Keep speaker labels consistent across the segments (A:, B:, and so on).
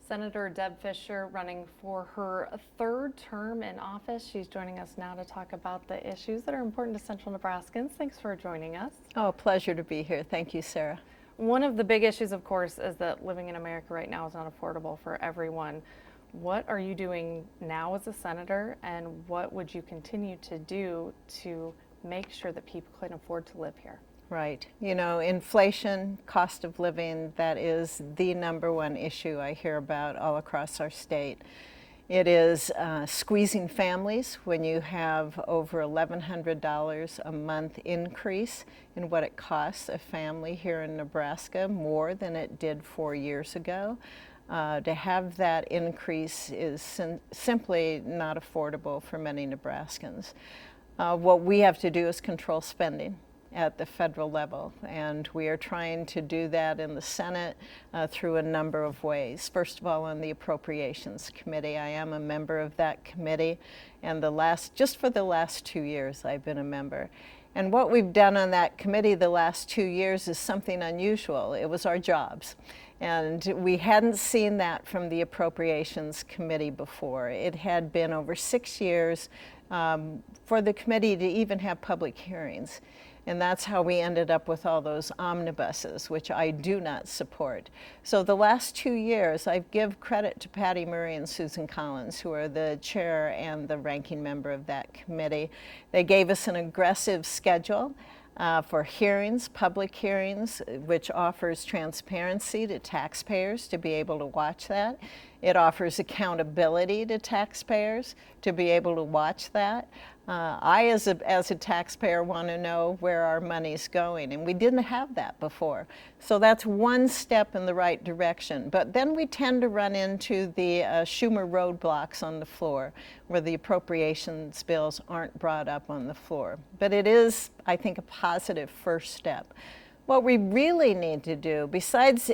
A: Senator Deb Fischer running for her third term in office. She's joining us now to talk about the issues that are important to Central Nebraskans. Thanks for joining us.
B: Oh, pleasure to be here. Thank you, Sarah.
A: One of the big issues, of course, is that living in America right now is not affordable for everyone. What are you doing now as a senator, and what would you continue to do to make sure that people can afford to live here?
B: Right. You know, inflation, cost of living, that is the number one issue I hear about all across our state. It is squeezing families when you have over $1,100 a month increase in what it costs a family here in Nebraska, more than it did 4 years ago. To have that increase is simply not affordable for many Nebraskans. What we have to do is control spending at the federal level, and we are trying to do that in the Senate through a number of ways. First of all, on the Appropriations Committee. I am a member of that committee, and just for the last 2 years I've been a member. And what we've done on that committee the last 2 years is something unusual. It was our jobs. And we hadn't seen that from the Appropriations Committee before. It had been over 6 years for the committee to even have public hearings. And that's how we ended up with all those omnibuses, which I do not support. So the last 2 years, I give credit to Patty Murray and Susan Collins, who are the chair and the ranking member of that committee. They gave us an aggressive schedule for hearings, public hearings, which offers transparency to taxpayers to be able to watch that. It offers accountability to taxpayers to be able to watch that. I, as a taxpayer, want to know where our money's going, and we didn't have that before. So that's one step in the right direction. But then we tend to run into the Schumer roadblocks on the floor, where the appropriations bills aren't brought up on the floor. But it is, I think, a positive first step. What we really need to do, besides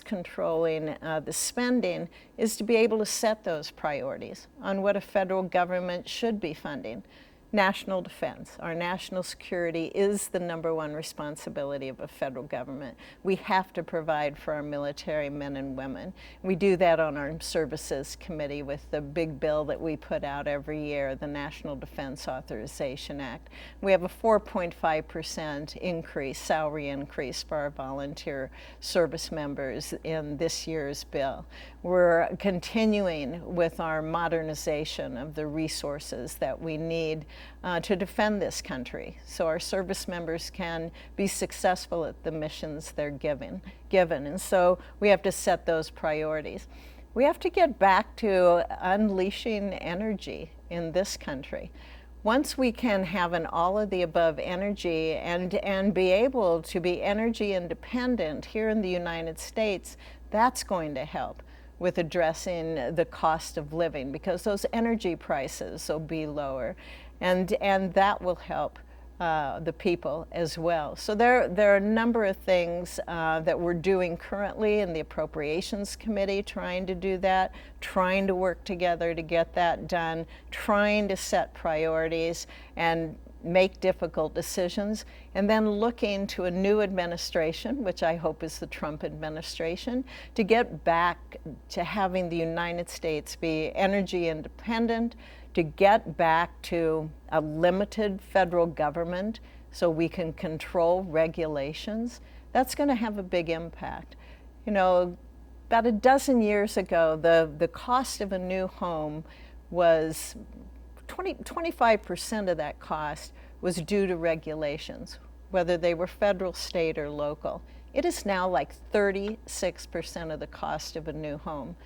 B: controlling the spending, is to be able to set those priorities on what a federal government should be funding. National defense, our national security is the number one responsibility of a federal government. We have to provide for our military men and women. We do that on our Services Committee with the big bill that we put out every year, the National Defense Authorization Act. We have a 4.5% increase, salary increase for our volunteer service members in this year's bill. We're continuing with our modernization of the resources that we need to defend this country, so our service members can be successful at the missions they're given. And so we have to set those priorities. We have to get back to unleashing energy in this country. Once we can have an all of the above energy and be able to be energy independent here in the United States, that's going to help with addressing the cost of living, because those energy prices will be lower. And that will help the people as well. So there are a number of things that we're doing currently in the Appropriations Committee, trying to do that, trying to work together to get that done, trying to set priorities and make difficult decisions, and then looking to a new administration, which I hope is the Trump administration, to get back to having the United States be energy independent, to get back to a limited federal government so we can control regulations. That's going to have a big impact. You know, about a dozen years ago, the cost of a new home was 25% of that cost was due to regulations, whether they were federal, state, or local. It is now like 36% of the cost of a new home.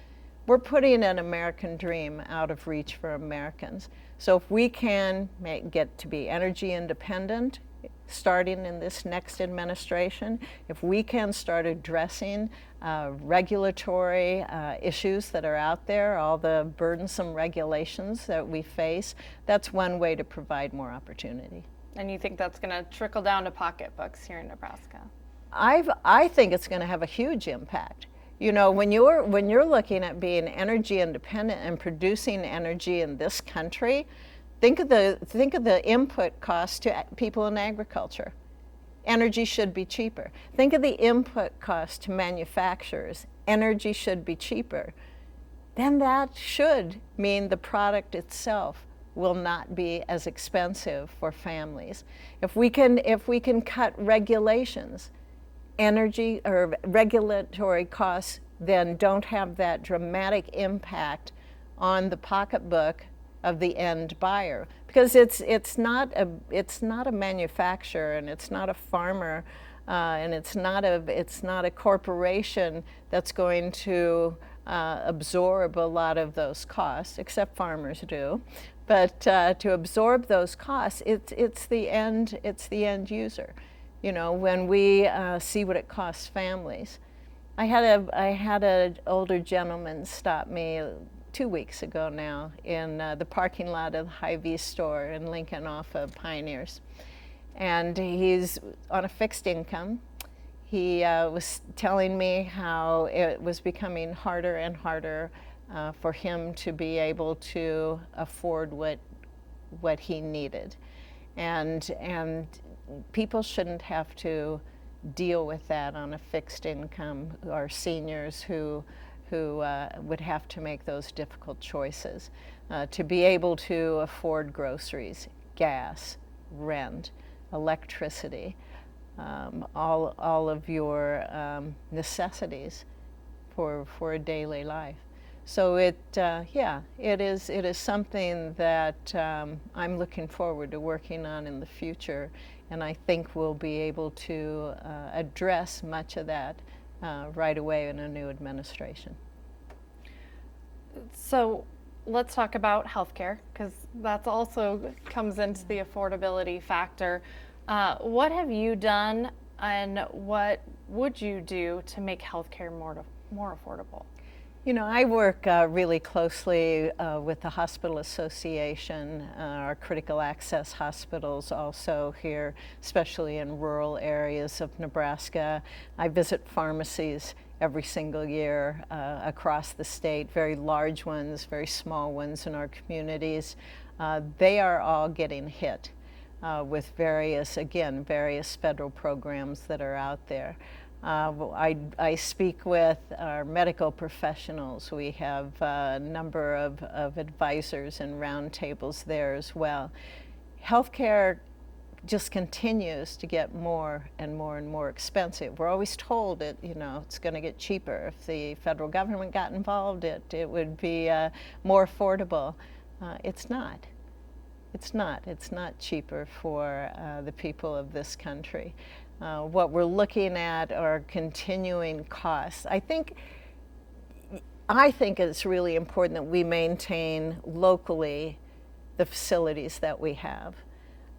B: We're putting an American dream out of reach for Americans. So if we can get to be energy independent, starting in this next administration, if we can start addressing regulatory issues that are out there, all the burdensome regulations that we face, that's one way to provide more opportunity.
A: And you think that's going to trickle down to pocketbooks here in Nebraska?
B: I think it's going to have a huge impact. You know, when you're looking at being energy independent and producing energy in this country, think of the input cost to people in agriculture. Energy should be cheaper. Think of the input cost to manufacturers. energy should be cheaper, then that should mean the product itself will not be as expensive for families. If we can cut regulations, energy or regulatory costs then don't have that dramatic impact on the pocketbook of the end buyer, because it's not a manufacturer, and it's not a farmer, and it's not a corporation that's going to absorb a lot of those costs, except farmers do. But to absorb those costs, it's the end user. You know, when we see what it costs families. I had an older gentleman stop me 2 weeks ago now in the parking lot of the Hy-Vee store in Lincoln off of Pioneers. And he's on a fixed income. He was telling me how it was becoming harder and harder for him to be able to afford what he needed. And people shouldn't have to deal with that on a fixed income, or seniors who would have to make those difficult choices. To be able to afford groceries, gas, rent, electricity, all of your necessities for a daily life. So it is something that I'm looking forward to working on in the future, and I think we'll be able to address much of that right away in a new administration.
A: So let's talk about healthcare, because that also comes into the affordability factor. What have you done, and what would you do to make healthcare more affordable?
B: You know, I work really closely with the Hospital Association, our critical access hospitals also here, especially in rural areas of Nebraska. I visit pharmacies every single year across the state, very large ones, very small ones in our communities. They are all getting hit with various federal programs that are out there. I speak with our medical professionals. We have a number of advisors and roundtables there as well. Healthcare just continues to get more and more and more expensive. We're always told it's going to get cheaper. If the federal government got involved, it would be more affordable. It's not. It's not cheaper for the people of this country. What we're looking at are continuing costs. I think it's really important that we maintain locally the facilities that we have.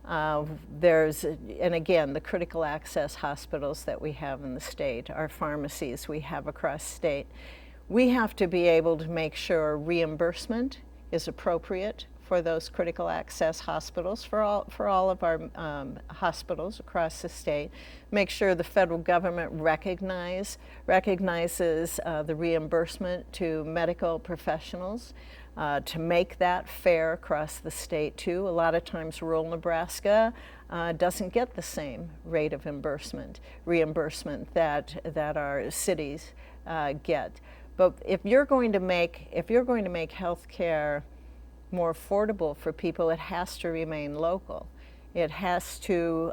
B: And again, the critical access hospitals that we have in the state, our pharmacies we have across the state. We have to be able to make sure reimbursement is appropriate for those critical access hospitals, for all of our hospitals across the state. Make sure the federal government recognizes the reimbursement to medical professionals, to make that fair across the state too. A lot of times rural Nebraska doesn't get the same rate of reimbursement that our cities get. But if you're going to make health care more affordable for people, it has to remain local. It has to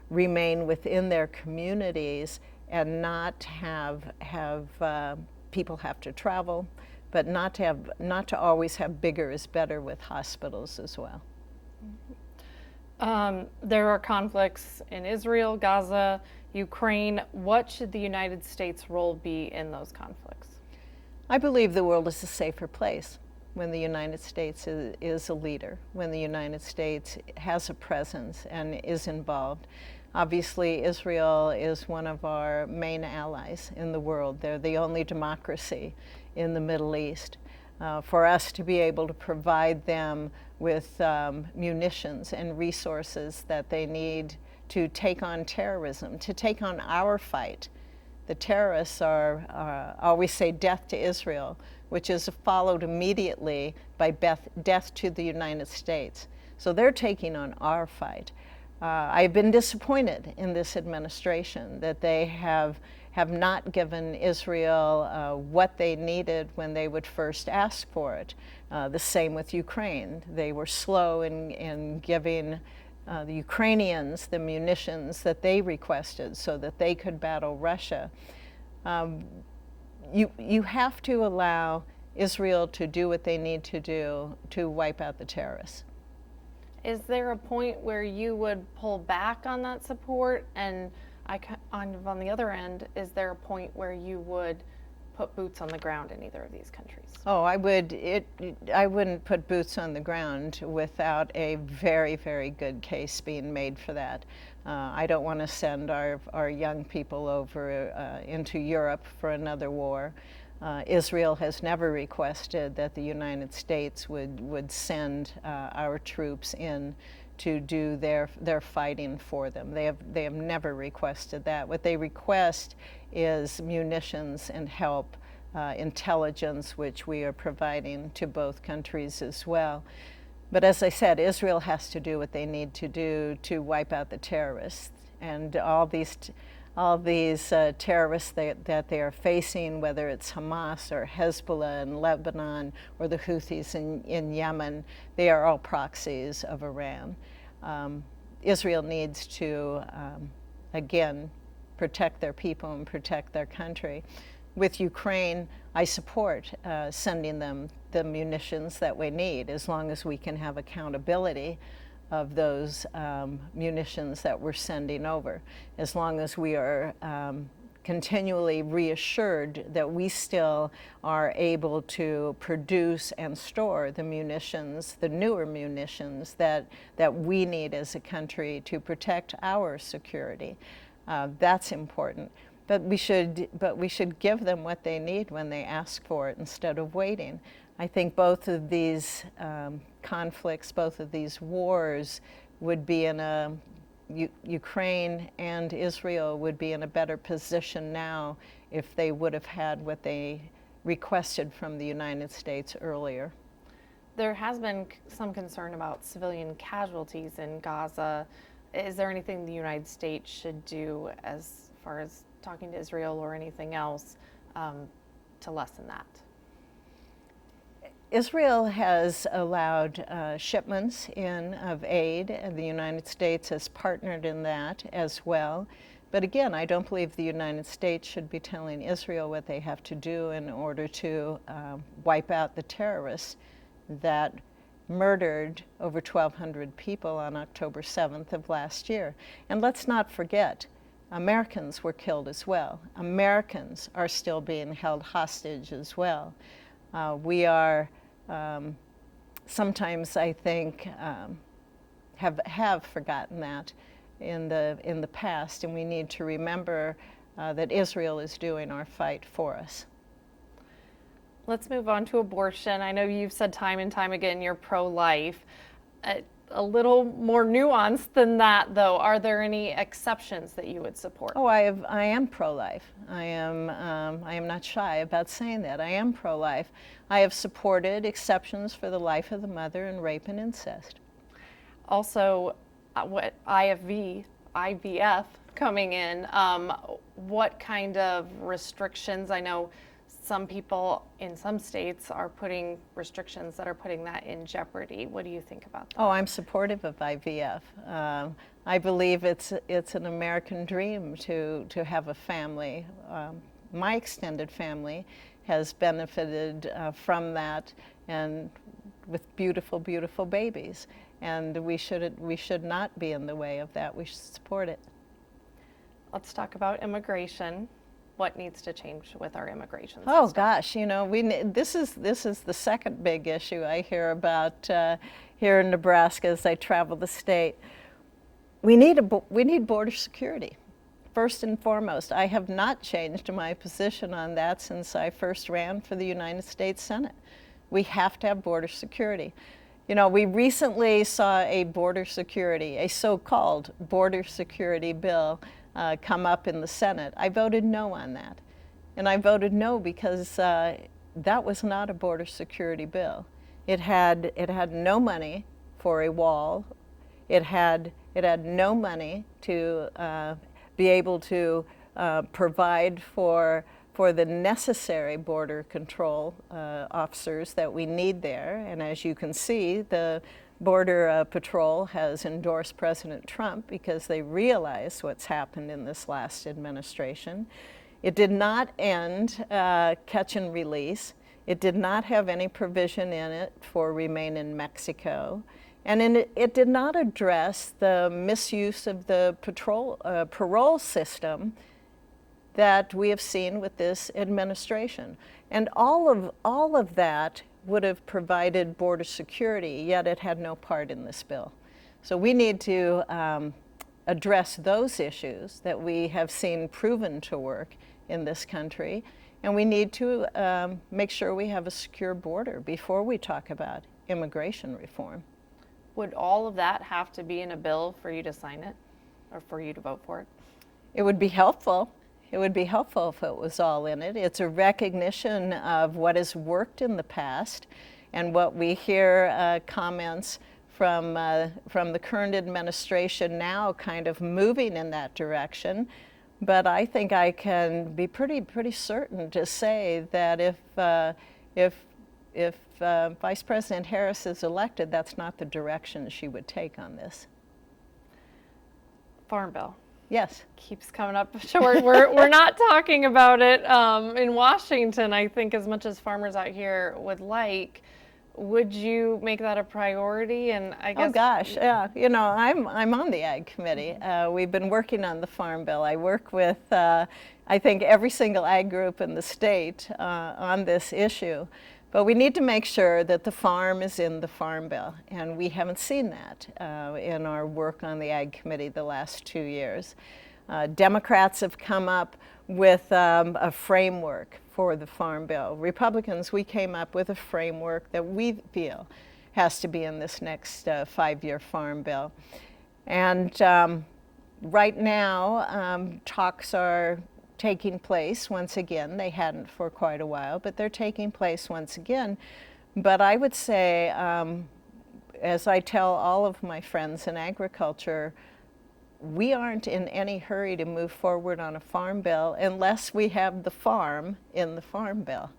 B: remain within their communities and not have people have to travel, but not to always have bigger is better with hospitals as well.
A: There are conflicts in Israel, Gaza, Ukraine. What should the United States' role be in those conflicts?
B: I believe the world is a safer place when the United States is a leader, when the United States has a presence and is involved. Obviously, Israel is one of our main allies in the world. They're the only democracy in the Middle East. For us to be able to provide them with munitions and resources that they need to take on terrorism, to take on our fight. The terrorists always say death to Israel, which is followed immediately by death to the United States. So they're taking on our fight. I've been disappointed in this administration that they have have not given Israel what they needed when they would first ask for it. The same with Ukraine. They were slow in giving the Ukrainians the munitions that they requested so that they could battle Russia. You have to allow Israel to do what they need to do to wipe out the terrorists.
A: Is there a point where you would pull back on that support? And on the other end, is there a point where you would put boots on the ground in either of these countries?
B: Oh, I wouldn't put boots on the ground without a very, very good case being made for that. I don't want to send our young people over into Europe for another war. Israel has never requested that the United States would send our troops in to do their fighting for them. They have never requested that. What they request is munitions and help, intelligence, which we are providing to both countries as well. But as I said, Israel has to do what they need to do to wipe out the terrorists. And all these terrorists that they are facing, whether it's Hamas or Hezbollah in Lebanon or the Houthis in Yemen, they are all proxies of Iran. Israel needs to, again, protect their people and protect their country. With Ukraine, I support sending them the munitions that we need, as long as we can have accountability of those munitions that we're sending over, as long as we are continually reassured that we still are able to produce and store the munitions, the newer munitions that we need as a country to protect our security. That's important. But we should give them what they need when they ask for it instead of waiting. I think both of these conflicts, both of these wars would be in Ukraine and Israel would be in a better position now if they would have had what they requested from the United States earlier.
A: There has been some concern about civilian casualties in Gaza. Is there anything the United States should do as far as talking to Israel or anything else to lessen that?
B: Israel has allowed shipments in of aid, and the United States has partnered in that as well. But again, I don't believe the United States should be telling Israel what they have to do in order to wipe out the terrorists that murdered over 1,200 people on October 7th of last year. And let's not forget, Americans were killed as well. Americans are still being held hostage as well. We are sometimes, I think, have forgotten that in the past, and we need to remember that Israel is doing our fight for us.
A: Let's move on to abortion. I know you've said time and time again you're pro-life. A little more nuanced than that, though. Are there any exceptions that you would support?
B: Oh, I am pro-life. I am not shy about saying that. I am pro-life. I have supported exceptions for the life of the mother in rape and incest.
A: Also, what IVF coming in, what kind of restrictions? I know some people in some states are putting restrictions that are putting that in jeopardy. What do you think about that?
B: Oh, I'm supportive of IVF. I believe it's an American dream to have a family. My extended family has benefited from that, and with beautiful, beautiful babies. And we should not be in the way of that. We should support it.
A: Let's talk about immigration. What needs to change with our immigration system?
B: Oh gosh, you know, this is the second big issue I hear about here in Nebraska as I travel the state. We need border security. First and foremost, I have not changed my position on that since I first ran for the United States Senate. We have to have border security. You know, we recently saw a so-called border security bill come up in the Senate. I voted no on that. And I voted no because that was not a border security bill. It had no money for a wall. It had no money to be able to provide for the necessary border control officers that we need there. And as you can see, the Border Patrol has endorsed President Trump because they realize what's happened in this last administration. It did not end catch and release. It did not have any provision in it for remain in Mexico. And it did not address the misuse of the parole system that we have seen with this administration. And all of that would have provided border security, yet it had no part in this bill. So we need to address those issues that we have seen proven to work in this country, and we need to make sure we have a secure border before we talk about immigration reform.
A: Would all of that have to be in a bill for you to sign it or for you to vote for it?
B: It would be helpful. It would be helpful if it was all in it. It's a recognition of what has worked in the past, and what we hear comments from the current administration now kind of moving in that direction. But I think I can be pretty certain to say that if Vice President Harris is elected, that's not the direction she would take on this.
A: Farm bill.
B: Yes.
A: Keeps coming up short. We're not talking about it in Washington, I think, as much as farmers out here would like. Would you make that a priority? And I guess.
B: Oh gosh, yeah. You know, I'm on the Ag Committee. We've been working on the Farm Bill. I work with, I think, every single ag group in the state on this issue. But we need to make sure that the farm is in the Farm Bill, and we haven't seen that in our work on the Ag Committee the last 2 years. Democrats have come up with a framework for the Farm Bill. Republicans, we came up with a framework that we feel has to be in this next 5-year Farm Bill. And right now, talks are taking place once again. They hadn't for quite a while, but they're taking place once again. But I would say, as I tell all of my friends in agriculture, we aren't in any hurry to move forward on a farm bill unless we have the farm in the Farm Bill.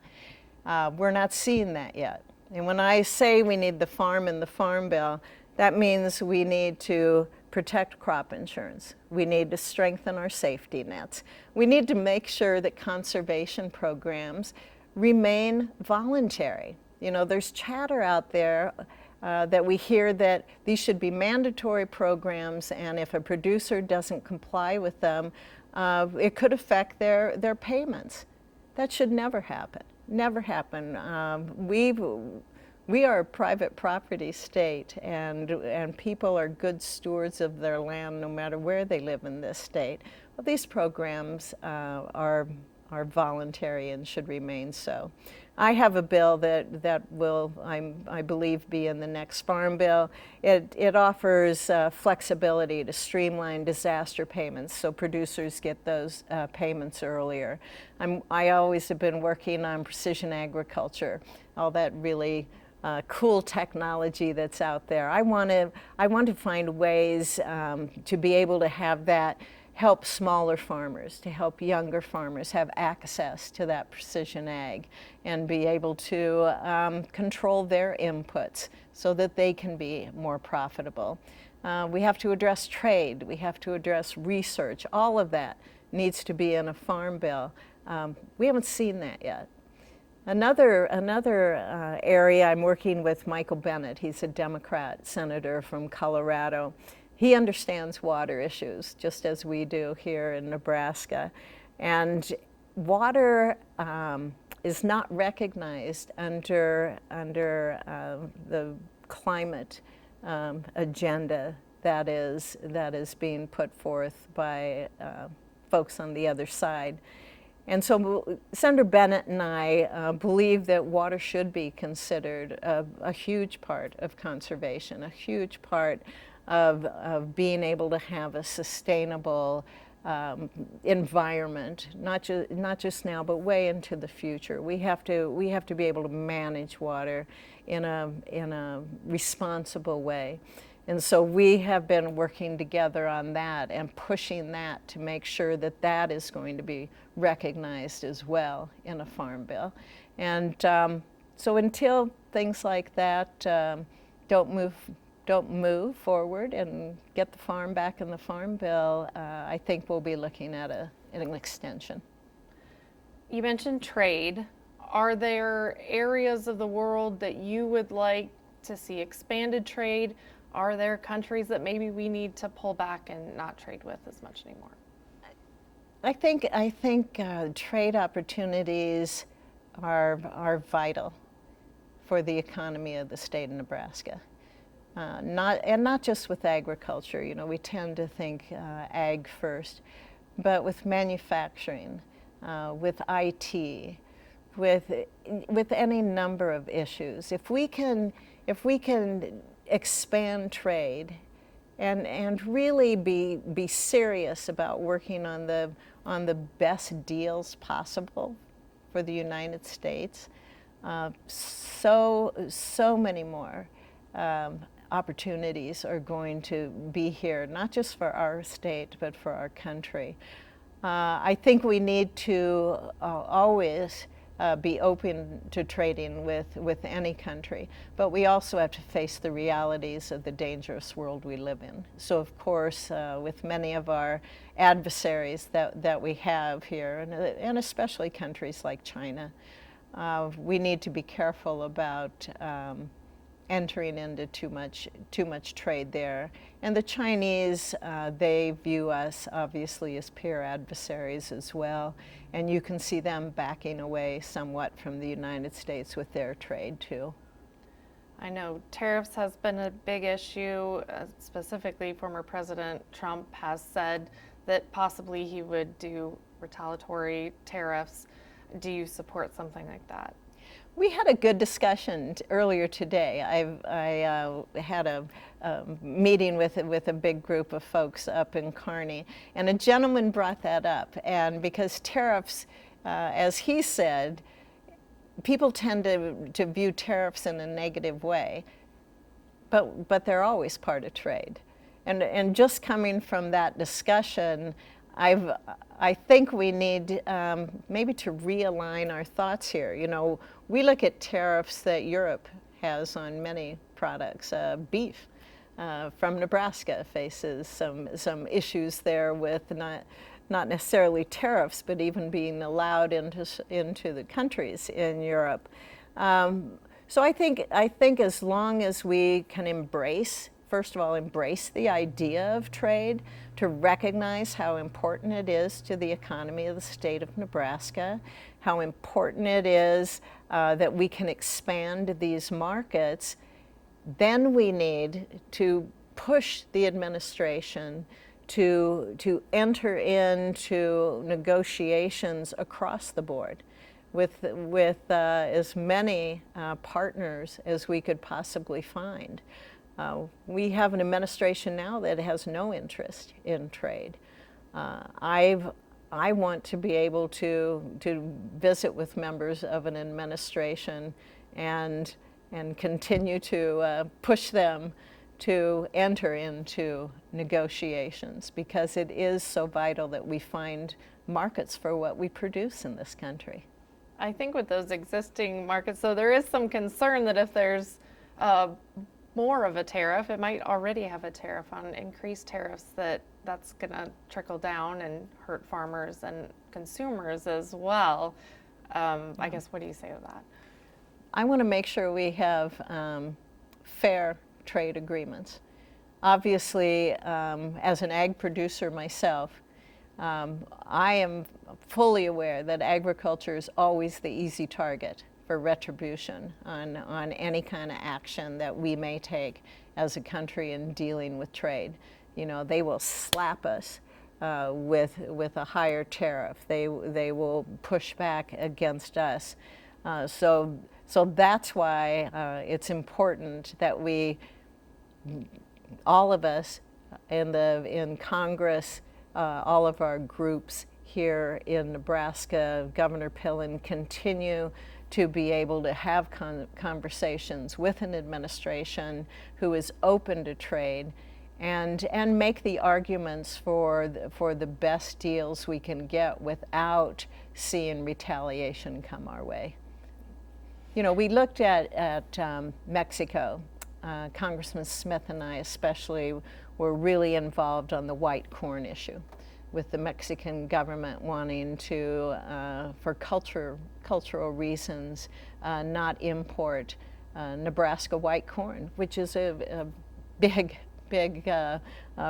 B: We're not seeing that yet. And when I say we need the farm in the Farm Bill, that means we need to protect crop insurance. We need to strengthen our safety nets. We need to make sure that conservation programs remain voluntary. You know, there's chatter out there that we hear that these should be mandatory programs, and if a producer doesn't comply with them, it could affect their payments. That should never happen. Never happen. We are a private property state, and people are good stewards of their land no matter where they live in this state. Well, these programs are voluntary and should remain so. I have a bill that will, I believe, be in the next Farm Bill. It offers flexibility to streamline disaster payments so producers get those payments earlier. I always have been working on precision agriculture, all that really cool technology that's out there. I want to find ways to be able to have that help smaller farmers, to help younger farmers have access to that precision ag and be able to control their inputs so that they can be more profitable. We have to address trade, we have to address research. All of that needs to be in a Farm Bill. We haven't seen that yet. Another area, I'm working with Michael Bennet. He's a Democrat senator from Colorado. He understands water issues, just as we do here in Nebraska. And water is not recognized under the climate agenda that is being put forth by folks on the other side. And so Senator Bennet and I believe that water should be considered a huge part of conservation, a huge part of being able to have a sustainable environment, not just now, but way into the future. We have to be able to manage water in a responsible way. And so we have been working together on that and pushing that to make sure that that is going to be recognized as well in a farm bill. And so until things like that don't move forward and get the farm back in the farm bill, I think we'll be looking at an extension.
A: You mentioned trade. Are there areas of the world that you would like to see expanded trade? Are there countries that maybe we need to pull back and not trade with as much anymore?
B: I think trade opportunities are vital for the economy of the state of Nebraska. Not just with agriculture. You know, we tend to think ag first, but with manufacturing, with IT, with any number of issues. If we can expand trade and really be serious about working on the best deals possible for the United States, so many more opportunities are going to be here, not just for our state, but for our country. I think we need to always be open to trading with any country, but we also have to face the realities of the dangerous world we live in. So of course, with many of our adversaries that we have here, and especially countries like China, we need to be careful about entering into too much trade there. And the Chinese, they view us obviously as peer adversaries as well, and you can see them backing away somewhat from the United States with their trade too.
A: I know tariffs has been a big issue. Specifically, former President Trump has said that possibly he would do retaliatory tariffs. Do you support something like that?
B: We had a good discussion earlier today. I had a meeting with a big group of folks up in Kearney, and a gentleman brought that up. And because tariffs, as he said, people tend to view tariffs in a negative way, but they're always part of trade. And just coming from that discussion, I think we need maybe to realign our thoughts here. You know, we look at tariffs that Europe has on many products. Beef from Nebraska faces some issues there with not necessarily tariffs, but even being allowed into the countries in Europe. So I think as long as we can embrace, first of all, embrace the idea of trade, to recognize how important it is to the economy of the state of Nebraska, how important it is that we can expand these markets, then we need to push the administration to enter into negotiations across the board with as many partners as we could possibly find. We have an administration now that has no interest in trade. I want to be able to visit with members of an administration and continue to push them to enter into negotiations, because it is so vital that we find markets for what we produce in this country.
A: I think with those existing markets, so there is some concern that if there's more of a tariff, it might already have a tariff on increased tariffs, that's going to trickle down and hurt farmers and consumers as well. I guess, what do you say to that?
B: I want to make sure we have fair trade agreements. Obviously, as an ag producer myself, I am fully aware that agriculture is always the easy target for retribution on any kind of action that we may take as a country in dealing with trade. You know, they will slap us with a higher tariff. They will push back against us. So that's why it's important that we, all of us in Congress, all of our groups here in Nebraska, Governor Pillen, continue to be able to have conversations with an administration who is open to trade and make the arguments for the best deals we can get without seeing retaliation come our way. You know, we looked at Mexico. Congressman Smith and I especially were really involved on the white corn issue, with the Mexican government wanting to, for cultural reasons, not import Nebraska white corn, which is a big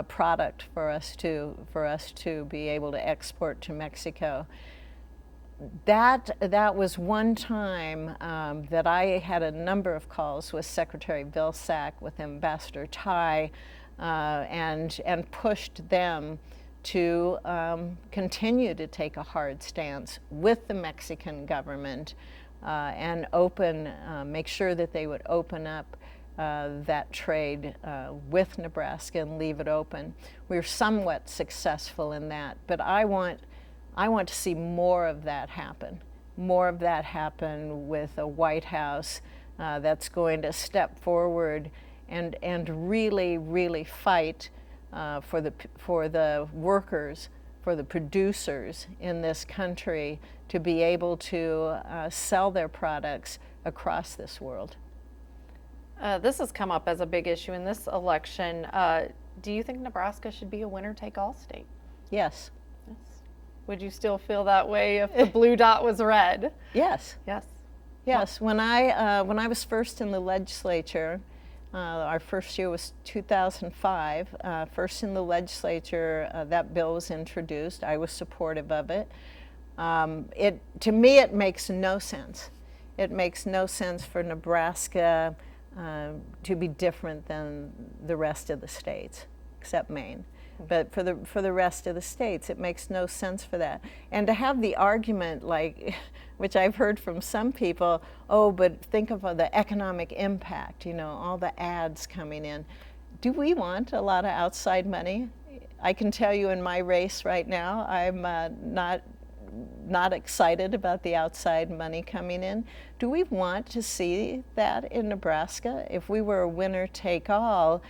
B: product for us to be able to export to Mexico. That was one time that I had a number of calls with Secretary Vilsack, with Ambassador Tai, and pushed them to continue to take a hard stance with the Mexican government and make sure that they would open up that trade with Nebraska and leave it open. We were somewhat successful in that, but I want to see more of that happen. More of that happen with a White House that's going to step forward and really fight for the workers, for the producers in this country to be able to sell their products across this world.
A: This has come up as a big issue in this election. Do you think Nebraska should be a winner-take-all state?
B: Yes.
A: Yes. Would you still feel that way if the blue dot was red?
B: Yes.
A: Yes.
B: Yes. When I was first in the legislature, our first year was 2005. First in the legislature, that bill was introduced. I was supportive of it. To me, it makes no sense. It makes no sense for Nebraska to be different than the rest of the states, except Maine. But for the rest of the states, it makes no sense for that. And to have the argument, like, which I've heard from some people, oh, but think of the economic impact, you know, all the ads coming in. Do we want a lot of outside money? I can tell you in my race right now, I'm not excited about the outside money coming in. Do we want to see that in Nebraska? If we were a winner-take-all,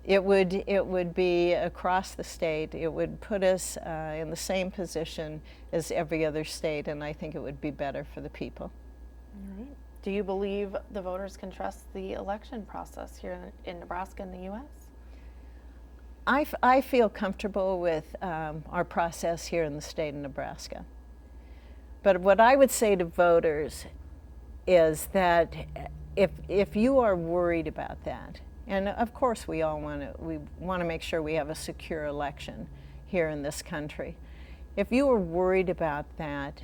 B: it would be across the state. It would put us in the same position as every other state, and I think it would be better for the people.
A: All right. Do you believe the voters can trust the election process here in Nebraska and the U.S.?
B: I feel comfortable with our process here in the state of Nebraska. But what I would say to voters is that if you are worried about that, and of course we want to make sure we have a secure election here in this country. If you are worried about that,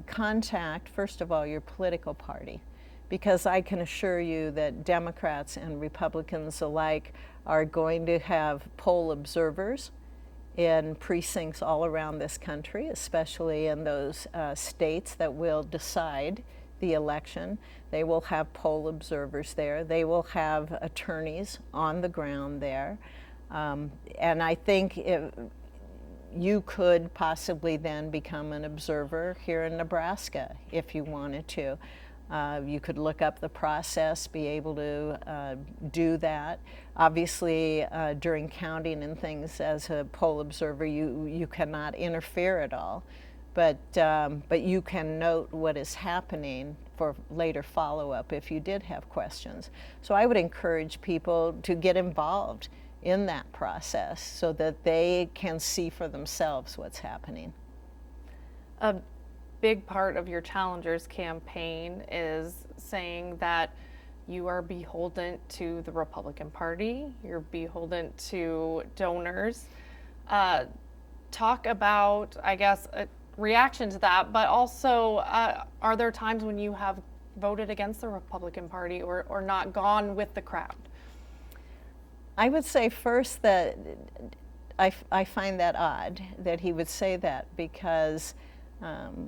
B: contact, first of all, your political party, because I can assure you that Democrats and Republicans alike are going to have poll observers in precincts all around this country, especially in those states that will decide the election. They will have poll observers there. They will have attorneys on the ground there. And I think you could possibly then become an observer here in Nebraska if you wanted to. You could look up the process, be able to do that. Obviously, during counting and things, as a poll observer, you cannot interfere at all. But you can note what is happening for later follow-up if you did have questions. So I would encourage people to get involved in that process so that they can see for themselves what's happening.
A: A big part of your challengers campaign is saying that you are beholden to the Republican Party, you're beholden to donors. Talk about, I guess, a reaction to that, but also are there times when you have voted against the Republican Party or not gone with the crowd?
B: I would say first that I find that odd that he would say that, because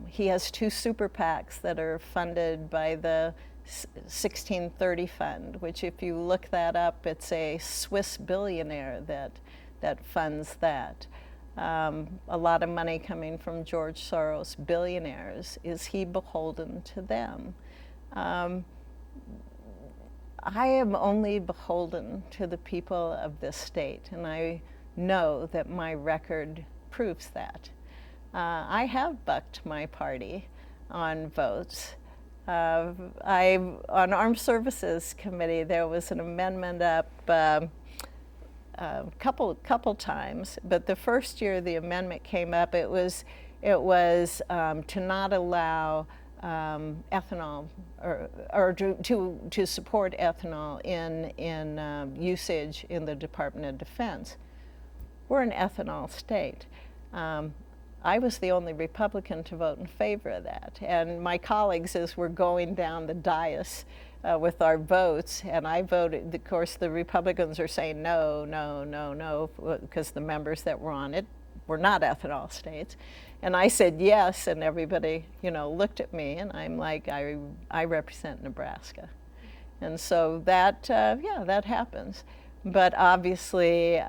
B: he has two super PACs that are funded by the 1630 Fund, which if you look that up, it's a Swiss billionaire that funds that. a lot of money coming from George Soros, billionaires. Is he beholden to them? I am only beholden to the people of this state, and I know that my record proves that. I have bucked my party on votes. On Armed Services Committee, there was an amendment up couple times, but the first year the amendment came up, it was to not allow ethanol or to support ethanol in usage in the Department of Defense. We're an ethanol state. I was the only Republican to vote in favor of that, and my colleagues, as we're going down the dais with our votes, and I voted, of course the Republicans are saying no, no, no, no, because the members that were on it were not ethanol states. And I said yes, and everybody, looked at me, and I'm like, I represent Nebraska. And so that, yeah, that happens. But obviously,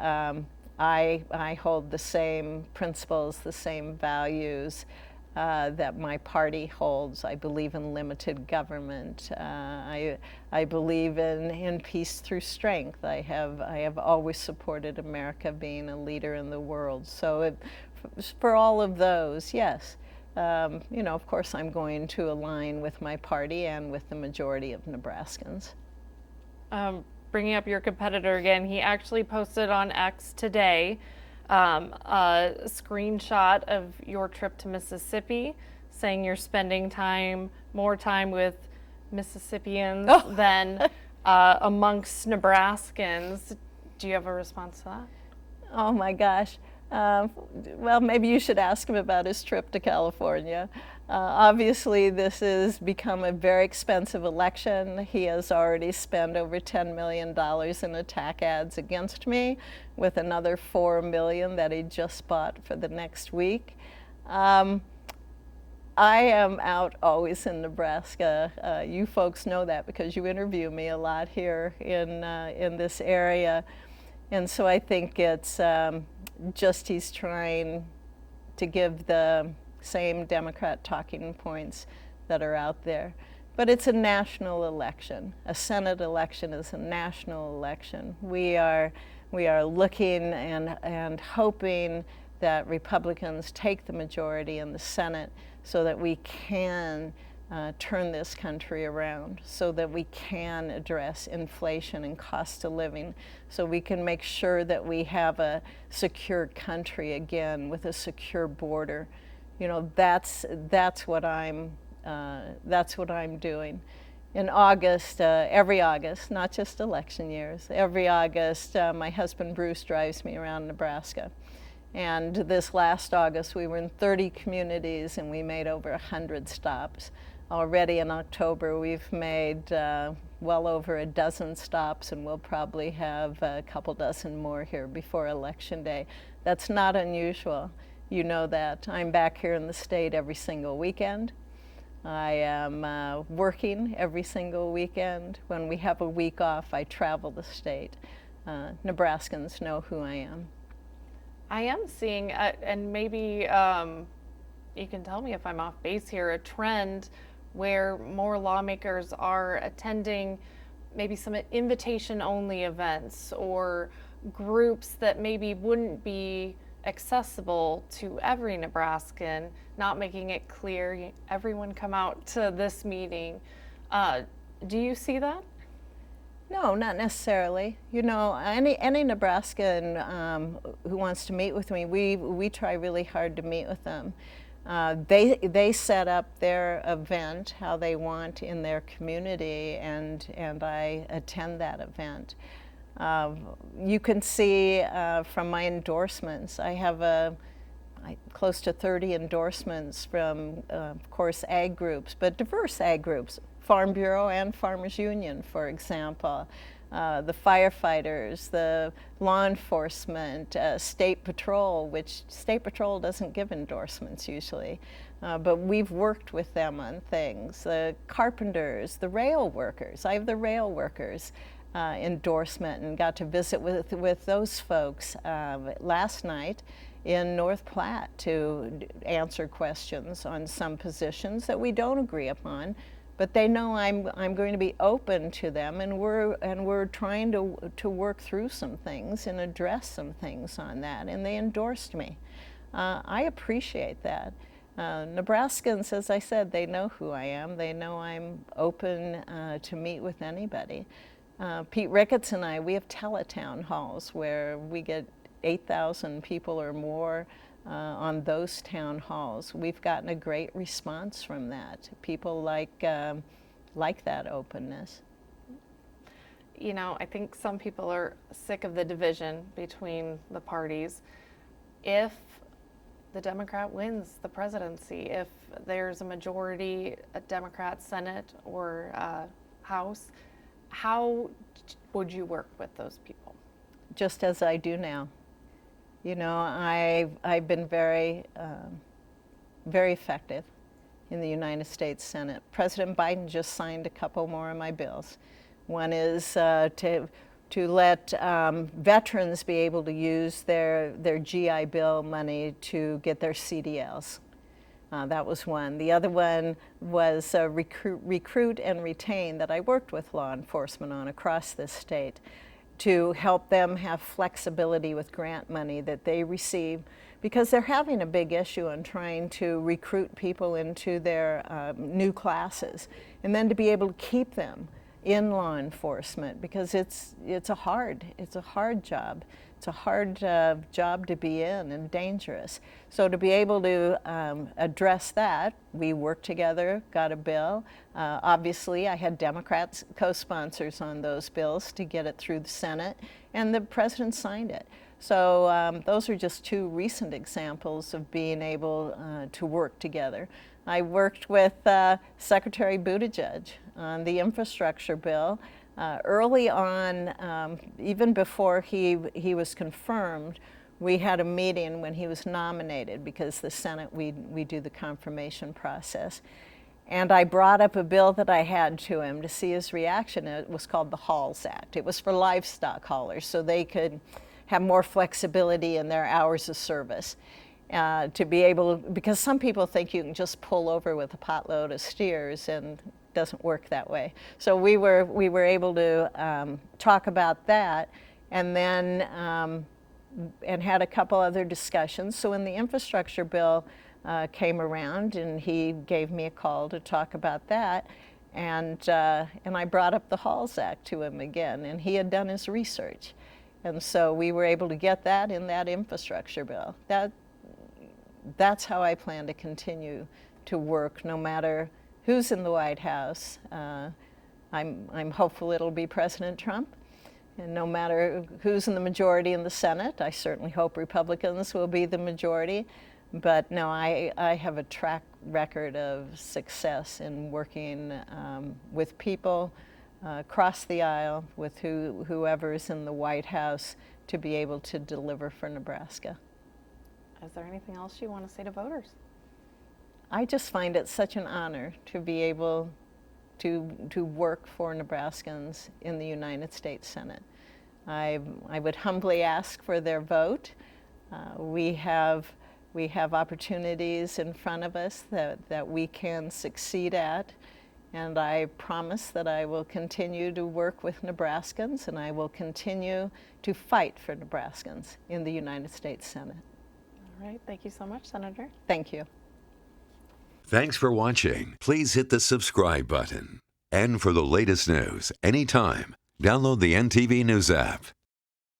B: I hold the same principles, the same values that my party holds. I believe in limited government. I believe in peace through strength. I have always supported America being a leader in the world. So for all of those, yes. Of course, I'm going to align with my party and with the majority of Nebraskans.
A: Bringing up your competitor again, he actually posted on X today a screenshot of your trip to Mississippi, saying you're spending more time with Mississippians than amongst Nebraskans. Do you have a response to that?
B: Oh my gosh. Well, maybe you should ask him about his trip to California. Obviously, this has become a very expensive election. He has already spent over $10 million in attack ads against me, with another $4 million that he just bought for the next week. I am out always in Nebraska. You folks know that because you interview me a lot here in this area. And so I think it's just he's trying to give the same Democrat talking points that are out there. But it's a national election. A Senate election is a national election. We are looking and hoping that Republicans take the majority in the Senate so that we can turn this country around, so that we can address inflation and cost of living, so we can make sure that we have a secure country again with a secure border. That's what I'm doing. In August, every August, not just election years, every August, my husband Bruce drives me around Nebraska. And this last August, we were in 30 communities and we made over 100 stops. Already in October, we've made well over a dozen stops, and we'll probably have a couple dozen more here before Election Day. That's not unusual. You know that. I'm back here in the state every single weekend. I am working every single weekend. When we have a week off, I travel the state. Nebraskans know who I am.
A: I am seeing, and maybe you can tell me if I'm off base here, a trend where more lawmakers are attending maybe some invitation-only events or groups that maybe wouldn't be accessible to every Nebraskan, not making it clear, everyone come out to this meeting. Do you see that?
B: No, not necessarily. Any Nebraskan who wants to meet with me, we try really hard to meet with them. They set up their event how they want in their community, and I attend that event. You can see from my endorsements, I have close to 30 endorsements from, of course, ag groups, but diverse ag groups, Farm Bureau and Farmers Union, for example. The firefighters, the law enforcement, State Patrol, which State Patrol doesn't give endorsements usually, but we've worked with them on things. The carpenters, the rail workers. I have the rail workers endorsement and got to visit with those folks last night in North Platte to answer questions on some positions that we don't agree upon, but they know I'm going to be open to them, and we're trying to work through some things and address some things on that, and they endorsed me. I appreciate that. Nebraskans, as I said, they know who I am. They know I'm open to meet with anybody. Pete Ricketts and I, we have teletown halls where we get 8,000 people or more on those town halls. We've gotten a great response from that. People like that openness.
A: You know, I think some people are sick of the division between the parties. If the Democrat wins the presidency, if there's a majority, a Democrat Senate or House, how would you work with those people?
B: Just as I do now. You know, I've been very effective in the United States Senate. President Biden just signed a couple more of my bills. One is to let veterans be able to use their GI Bill money to get their CDLs. That was one. The other one was recruit and retain, that I worked with law enforcement on across this state, to help them have flexibility with grant money that they receive, because they're having a big issue on trying to recruit people into their new classes, and then to be able to keep them in law enforcement, because it's a hard job. It's a hard job to be in, and dangerous. So to be able to address that, we worked together, got a bill. Obviously, I had Democrats co-sponsors on those bills to get it through the Senate, and the president signed it. So those are just two recent examples of being able to work together. I worked with Secretary Buttigieg on the infrastructure bill. Early on, even before he was confirmed, we had a meeting when he was nominated, because the Senate, we do the confirmation process. And I brought up a bill that I had to him to see his reaction. It was called the Hauls Act. It was for livestock haulers, so they could have more flexibility in their hours of service. To be able, because some people think you can just pull over with a potload of steers, and it doesn't work that way. So we were able to talk about that, and then and had a couple other discussions. So when the infrastructure bill came around, and he gave me a call to talk about that, and I brought up the Hauls Act to him again, and he had done his research, and so we were able to get that in that infrastructure bill. That's how I plan to continue to work, no matter who's in the White House. I'm hopeful it'll be President Trump. And no matter who's in the majority in the Senate, I certainly hope Republicans will be the majority. But no, I have a track record of success in working with people across the aisle, with whoever's in the White House, to be able to deliver for Nebraska.
A: Is there anything else you want to say to voters?
B: I just find it such an honor to be able to work for Nebraskans in the United States Senate. I would humbly ask for their vote. We have opportunities in front of us that we can succeed at, and I promise that I will continue to work with Nebraskans, and I will continue to fight for Nebraskans in the United States Senate.
A: All right, thank you so much, Senator.
B: Thank you.
C: Thanks for watching. Please hit the subscribe button. And for the latest news anytime, download the NTV News app.